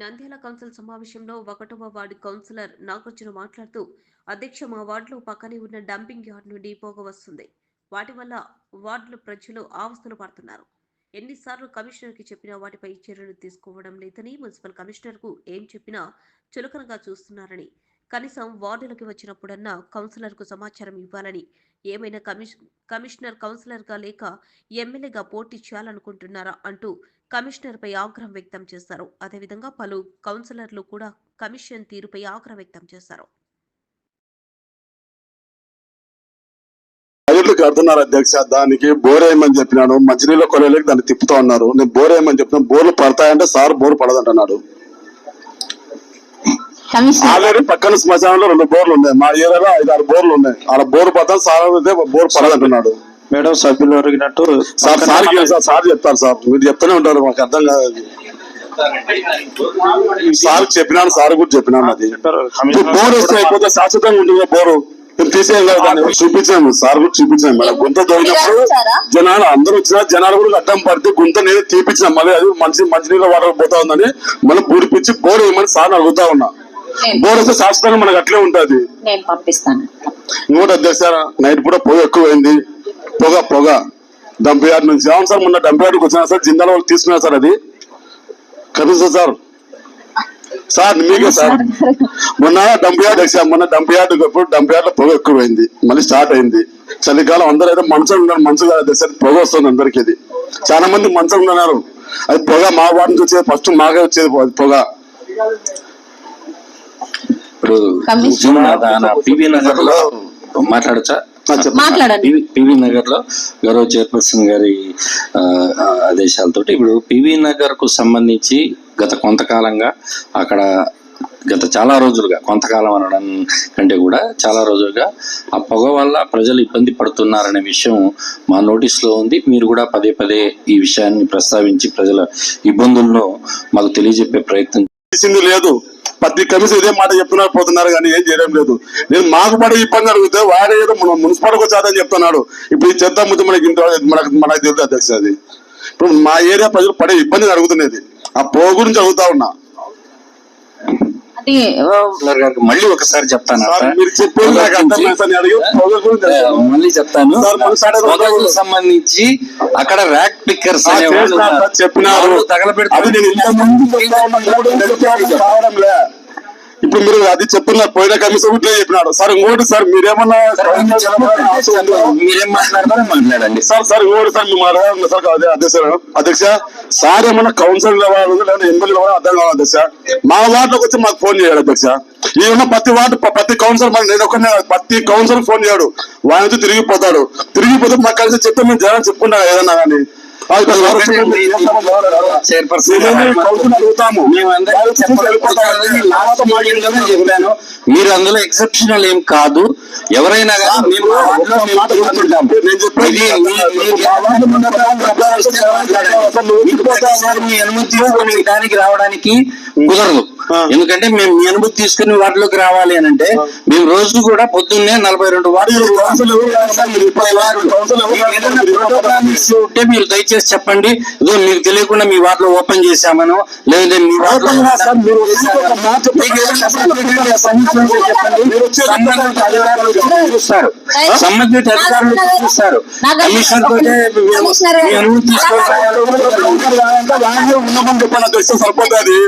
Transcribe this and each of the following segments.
Nandyal council సమావేశంలో 1వ ward councillor Nagarjuna మాట్లాడుతూ, అధ్యక్ష మా వార్డులో పక్కనే ఉన్న డంపింగ్ యార్డ్ నుండి పొగ వస్తుంది. వాటి వల్ల వార్డులో ప్రజలు అవస్థలు పడుతున్నారు. ఎన్నిసార్లు కమిషనర్ కి చెప్పినా వాటిపై చర్యలు తీసుకోవడం లేదని, మున్సిపల్ కమిషనర్ కు ఏం చెప్పినా చులకనగా చూస్తున్నారని, కనీసం వార్డులకి వచ్చినప్పుడన్నా కౌన్సిలర్ కు సమాచారం ఇవ్వాలని, ఏమైనా కమిషనర్ కౌన్సిలర్ గా లేక ఎమ్మెల్యేగా పోటీ చేయాలనుకుంటున్నారా అంటూ కమిషనర్ పై ఆగ్రహం వ్యక్తం చేశారు. అదేవిధంగా పలు కౌన్సిలర్లు కూడా కమిషన్ తీరుపై ఆగ్రహం వ్యక్తం చేశారు. కడుతున్నారు అధ్యక్ష, దానికి బోర్ వేయమని చెప్పినాను. మంచినీళ్ళ కొలలేకి దాన్ని తిప్పుతా ఉన్నారు. నేను బోర్ వేయమని చెప్పిన, బోర్లు పడతాయంటే సార్ బోర్ పడదంటున్నాడు. ఆల్రెడీ పక్కన శ్మశానంలో 2 బోర్లు ఉన్నాయి. మా ఏరియాలో 5-6 బోర్లు ఉన్నాయి. అలా బోర్ పడతాను సార్ బోర్ పడదంటున్నాడు. మేడం సభ్యులు అడిగినట్టు సార్ చెప్తారు సార్, మీరు చెప్తూనే ఉంటారు, మాకు అర్థం కాదు. సార్ చెప్పినాను, సార్ కూడా చెప్పినాను. అది బోర్ వస్తే అయిపోతే శాశ్వతంగా ఉంటుంది బోరు. చూపించాము సార్ కూడా చూపించాము. మేడం గుంత తోగినప్పుడు జనాలు అందరూ వచ్చినా జనాలు కూడా అడ్డం పడితే గుంత నేను తీపించినాం. మళ్ళీ అది మంచినీళ్ళ వాటర్ పోతా ఉందని మనం పూడిపించి బోర్ వేయమని సార్ అడుగుతా ఉన్నా. బోర్ వస్తే శాశ్వతంగా మనకు అట్లే ఉంటది. ఇంకోటి అధ్యక్ష, నైట్ కూడా పొగ ఎక్కువైంది. పొగ డంప్ యార్డ్ నుంచి. అవును సార్, మొన్న డంప్ యార్డ్కి వచ్చినా సార్, జిందాల వాళ్ళు తీసుకున్నారు సార్. అది కనిపిస్తుంది సార్. సార్ మీకే సార్, మొన్న డంప్ యార్డ్ వచ్చాం. మొన్న డంప్ యార్డ్ లో పొగ ఎక్కువైంది. మళ్ళీ స్టార్ట్ అయింది. చలికాలం అందరూ అయితే మంచం ఉన్నారు. మంచు కాదు సార్, పొగ వస్తుంది అందరికి. అది చాలా మంది మంచం ఉన్నారు. అది పొగ మా వాడి నుంచి వచ్చేది, ఫస్ట్ మాకే వచ్చేది పొగ. ఇప్పుడు పివి నగర్ లో మాట్లాడచ్చా? పివి నగర్ లో గౌరవ చైర్పర్సన్ గారి ఆదేశాలతో ఇప్పుడు పివి నగర్ కు సంబంధించి గత కొంతకాలంగా అక్కడ చాలా రోజులుగా, కొంతకాలం అనడం కంటే కూడా చాలా రోజులుగా ఆ పొగ వల్ల ప్రజలు ఇబ్బంది పడుతున్నారనే విషయం మా నోటీస్లో ఉంది. మీరు కూడా పదే పదే ఈ విషయాన్ని ప్రస్తావించి ప్రజల ఇబ్బందులను మాకు తెలియజెప్పే ప్రయత్నం చేసింది లేదు. ప్రతి కమిషన్ ఇదే మాట చెప్తున్నారు, పోతున్నారు, కానీ ఏం చేయడం లేదు. నేను మాకు పడే ఇబ్బంది అడిగితే వాడే ఏదో మున్సిపాలిటీకి వచ్చాదని చెప్తున్నాడు. ఇప్పుడు ఈ చెత్త ముందు మనకు తెలుసు అధ్యక్ష. అది ఇప్పుడు మా ఏరియా ప్రజలు పడే ఇబ్బంది అడుగుతున్నది. ఆ పొగ గురించి అడుగుతా ఉన్నా. మళ్ళీ ఒకసారి చెప్తాను, మీరు చెప్పేది మళ్ళీ చెప్తాను. సంబంధించి అక్కడ ర్యాక్ పిక్కర్స్ చెప్పినారు, ఇప్పుడు మీరు అది చెప్తున్నారు. పోయిన కమిషన్ కూడా చెప్పినాడు సార్. ఇంకోటి సార్, మీరేమన్నా మీరేం మాట్లాడండి సార్. ఇంకోటి సార్, మేము అడగాలి సార్. అధ్యక్ష సార్, ఏమన్నా కౌన్సిల్ లేదా ఎమ్మెల్యే అర్థం కావాలి అధ్యక్ష. మా వార్డులోకి వచ్చి మాకు ఫోన్ చేయాలి అధ్యక్ష. ఏమన్నా ప్రతి కౌన్సిలర్ నేను ఒకనే, ప్రతి కౌన్సిలర్ ఫోన్ చేయడు. వాడితో తిరిగిపోతాడు. మాకు కలిసి చెప్తే మేము జనం చెప్పుకుంటాం ఏదన్నా కానీ. చెప్పాను, మీరు అందులో ఎక్సెప్షనల్ ఏం కాదు. ఎవరైనా కానీ దానికి రావడానికి కుదరదు. ఎందుకంటే మేము మీ అనుమతి తీసుకుని వాటిలోకి రావాలి అని అంటే మేము రోజు కూడా పొద్దున్నే 42 వార్డులు ఉంటే మీరు దయచేసి చెప్పండి. ఇదో మీకు తెలియకుండా మీ వార్డులో ఓపెన్ చేశామనో, లేదంటే మీ వార్డులో చూస్తారు, సంబంధిత అధికారులు చూస్తారు. కమిషనర్ తోటే అనుమతి తీసుకొని సరిపోతుంది.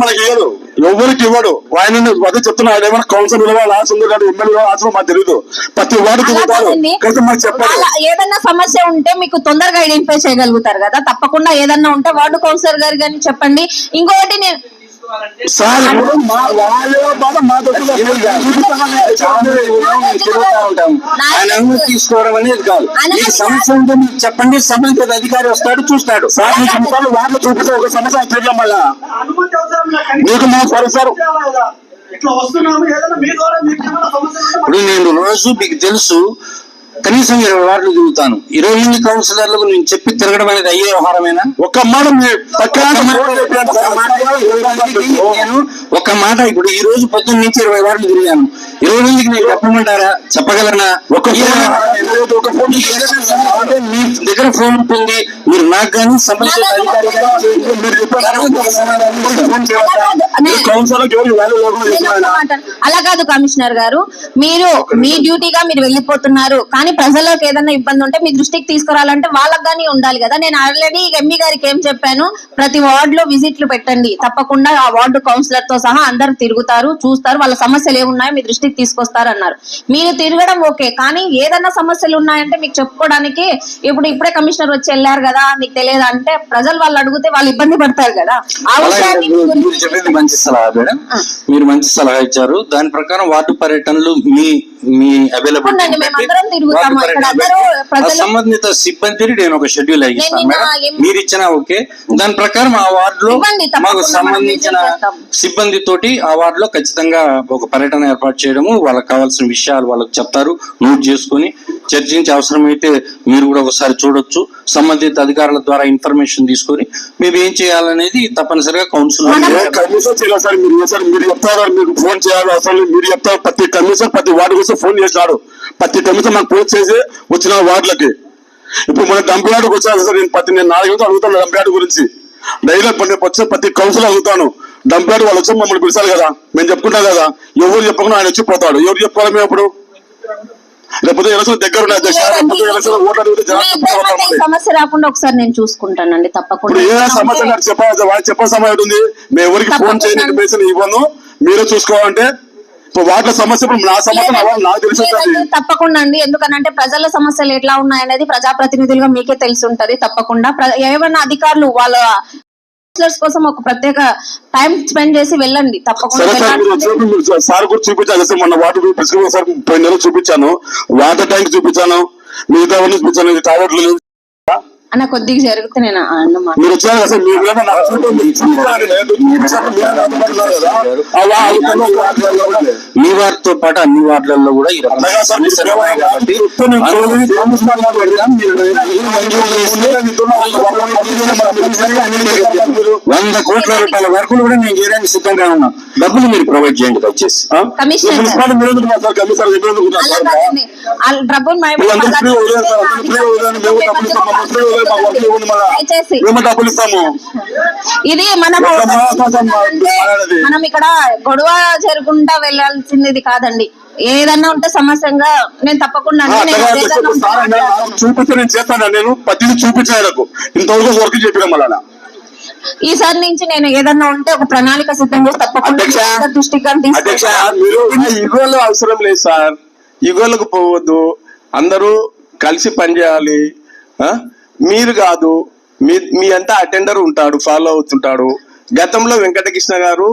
మనకి ఇవ్వడు, ఎవరికి ఇవ్వడు. ఆయన అదే చెప్తున్నా. ఆయన ఏమైనా కౌన్సిల్ లాస్ ఉంది కానీ ఎమ్మెల్యే లాస్ మాకు తెలియదు. ప్రతి వార్డు తిరుగుతారు. మాకు చెప్పాలి, ఏదన్నా సమస్య ఉంటే మీకు తొందరగా ఐడెంటిఫై చేయగలుగుతారు కదా. తప్పకుండా ఏదన్నా ఉంటే వార్డు కౌన్సిలర్ గారు కానీ చెప్పండి. ఇంకొకటి నేను సార్, ఆయన అనుమతి తీసుకోవడం అనేది కాదు. ఈ సమస్య ఉంటే మీకు చెప్పండి, సంబంధిత అధికారి వస్తాడు, చూస్తాడు. వార్డులో చూపిస్తే ఒక సమస్య వస్తుంది. మళ్ళా మీకు మా సార్ ఇప్పుడు నేను రోజు మీకు తెలుసు కనీసం 20 వార్డులు తిరుగుతాను. 28 కౌన్సిలర్లకు నేను చెప్పి చెప్పి తిరగడం అనేది అయ్యే వ్యవహారమేనా? ఒక్క మాట నేను ఒక మాట ఇప్పుడు ఈ రోజు పొద్దున్న నుంచి 20 వార్లు తిరిగాను. 20 మందికి నేను చెప్పమంటారా? చెప్పగలనా? మీ దగ్గర ఫోన్ ఉంటుంది, మీరు నాకు కానీ సంబంధించిన అధికారి అలా కాదు కమిషనర్ గారు, మీరు మీ డ్యూటీగా మీరు వెళ్ళిపోతున్నారు, కానీ ప్రజలకు ఏదైనా ఇబ్బంది ఉంటే మీ దృష్టికి తీసుకురావాలంటే వాళ్ళకి కానీ ఉండాలి కదా. నేను ఆల్రెడీ ఎంఈ గారికి ఏం చెప్పాను, ప్రతి వార్డ్ లో విజిట్లు పెట్టండి, తప్పకుండా ఆ వార్డు కౌన్సిలర్ తో సహా అందరు తిరుగుతారు, చూస్తారు, వాళ్ళ సమస్యలు ఏమున్నాయో మీ దృష్టికి తీసుకొస్తారు అన్నారు. మీరు తిరగడం ఓకే, కానీ ఏదైనా సమస్యలు ఉన్నాయంటే మీకు చెప్పుకోవడానికి ఇప్పుడే కమిషనర్ వచ్చి వెళ్ళారు కదా మీకు తెలియదు అంటే ప్రజలు వాళ్ళు అడిగితే వాళ్ళు ఇబ్బంది పడతారు కదా. ఆ విషయాన్ని మీరు చెప్పింది మంచి సలహా మేడం, మీరు మంచి సలహా ఇచ్చారు. దాని ప్రకారం వార్డు పర్యటనలు మీ మేమందరం తిరుగుతాము. ఇక్కడ అందరూ ప్రజలు సంబంధిత సిబ్బందిని నేను ఒక షెడ్యూల్ అయ్యిస్తాను మేడం, మీరు ఇచ్చినా ఓకే. దాని ప్రకారం ఆ వార్డులో మాకు సంబంధించిన సిబ్బంది తోటి ఆ వార్డులో ఖచ్చితంగా ఒక పర్యటన ఏర్పాటు చేయడము, వాళ్ళకి కావాల్సిన విషయాలు వాళ్ళకి చెప్తారు, నోట్ చేసుకుని చర్చించి అవసరమైతే మీరు కూడా ఒకసారి చూడొచ్చు. సంబంధిత అధికారుల ద్వారా ఇన్ఫర్మేషన్ తీసుకొని మేము ఏం చేయాలనేది తప్పనిసరిగా కౌన్సిల్ మీరు చెప్తారు, మీకు ఫోన్ చేయాలి అసలు మీరు చెప్తారు. ప్రతి కమిషన్ ప్రతి వార్డు కోసం ఫోన్ చేసినాడు, ప్రతి కమిషన్ మాకు ఫోన్ చేసి వచ్చిన వార్డులకి. ఇప్పుడు మన డంపియార్డుకి వచ్చాను సార్, నేను 4 గంటలు అడుగుతాను డంపియార్డు గురించి. డైలీ వచ్చే ప్రతి కౌన్సిల్ అడుగుతాను, డంపియార్డు వాళ్ళు వచ్చి మమ్మల్ని పిలిచారు కదా, మేము చెప్పుకుంటాం కదా. ఎవరు చెప్పకుండా ఆయన వచ్చి పోతాడు, ఎవరు చెప్పుకోవాలి మేము అప్పుడు? లేకపోతే ఎలక్షన్ దగ్గర సమస్య రాకుండా ఒకసారి నేను చూసుకుంటానండి తప్పకుండా. ఏ సమస్య చెప్పే సమయం ఉంది, మేము ఎవరికి ఫోన్ చేయని ఇన్ఫర్మేషన్ ఇవ్వను, మీరే చూసుకోవాలంటే వాటి సమస్య నా సమస్య నాకు తెలుసు తప్పకుండా అండి. ఎందుకనంటే ప్రజల సమస్యలు ఎట్లా ఉన్నాయనేది ప్రజాప్రతినిధులుగా మీకే తెలిసి ఉంటది. తప్పకుండా ఏమైనా అధికారులు వాళ్ళ కోసం ఒక ప్రత్యేక టైం స్పెండ్ చేసి వెళ్ళండి తప్పకుండా. సార్ కూడా చూపించాను సార్, మొన్న వాటర్ సార్ 10 నెలలు చూపించాను, వాటర్ ట్యాంక్ చూపించాను, మిగతా చూపించాను, టాయిలెట్లు అన్న కొద్దిగా జరిగితే నేను మీరు వచ్చారు కదా మీ వారితో పాటు అన్ని వార్డులలో కూడా 100 కోట్ల రూపాయల వరకు కూడా నేను చేయడానికి సిద్ధంగా ఉన్నాను. డబ్బులు మీరు ప్రొవైడ్ చేయండి దయచేసి. డబ్బులు ఇస్తాము. ఇది మనం ఇక్కడ గొడవ జరుగుకుంటా వెళ్ళాల్సింది కాదండి. ఏదన్నా ఉంటే సమస్యంగా నేను తప్పకుండా చూపిస్తే నేను చేస్తాను. నేను పద్ధతి చూపించాను, ఇంతవరకు వర్క్ చెప్పిన మళ్ళా ఈసారి నుంచి నేను ఏదన్నా ఉంటే ఒక ప్రణాళిక సిద్ధం చేసి తప్పకుండా దృష్టికి ఇగోలు అవసరం లేదు సార్, ఇగోలకు పోవద్దు, అందరూ కలిసి పనిచేయాలి. మీరు కాదు, మీ అంతా అటెండర్ ఉంటాడు, ఫాలో అవుతుంటాడు. గతంలో వెంకటకృష్ణ గారు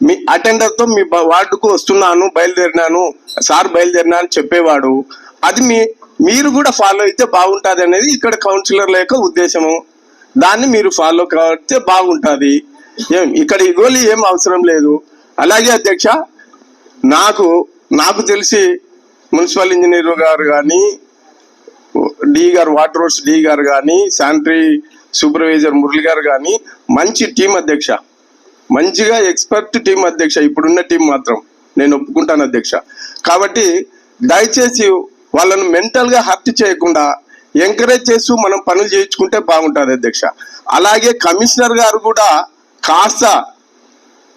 మీ అటెండర్ తో మీ వార్డుకు వస్తున్నాను, బయలుదేరినాను సార్, బయలుదేరినా అని చెప్పేవాడు. అది మీరు కూడా ఫాలో అయితే బాగుంటది అనేది ఇక్కడ కౌన్సిలర్ల యొక్క ఉద్దేశము. దాన్ని మీరు ఫాలో కావస్తే బాగుంటది. ఇక్కడ ఇగోలి ఏం అవసరం లేదు. అలాగే అధ్యక్ష, నాకు తెలిసి మున్సిపల్ ఇంజనీర్ గారు కానీ, డి గారు, వాటర్ వర్క్స్ డి గారు కానీ, శానిటరీ సూపర్వైజర్ మురళి గారు కానీ మంచి టీం అధ్యక్ష, మంచిగా ఎక్స్పర్ట్ టీం అధ్యక్ష. ఇప్పుడున్న టీం మాత్రం నేను ఒప్పుకుంటాను అధ్యక్ష. కాబట్టి దయచేసి వాళ్ళను మెంటల్ గా హర్ట్ చేయకుండా ఎంకరేజ్ చేస్తూ మనం పనులు చేయించుకుంటే బాగుంటుంది అధ్యక్ష. అలాగే కమిషనర్ గారు కూడా కాస్త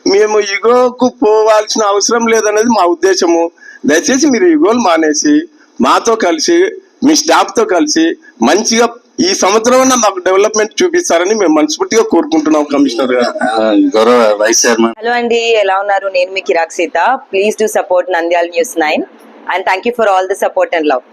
మేము ఇగోకు పోవాల్సిన అవసరం లేదనేది మా ఉద్దేశము. దయచేసి మీరు ఇగోలు మానేసి మాతో కలిసి, మీ స్టాఫ్ తో కలిసి మంచిగా ఈ సంవత్సరం మాకు డెవలప్మెంట్ చూపిస్తారని మేము మనస్ఫూర్తిగా కోరుకుంటున్నాం కమిషనర్ గారు. గౌరవ వైస్ చైర్మన్. హలో అండి, ఎలా ఉన్నారు? నేను మీ కిరాక్ Seetha. Please do support Nandyal news 9 and thank you for all the support and love.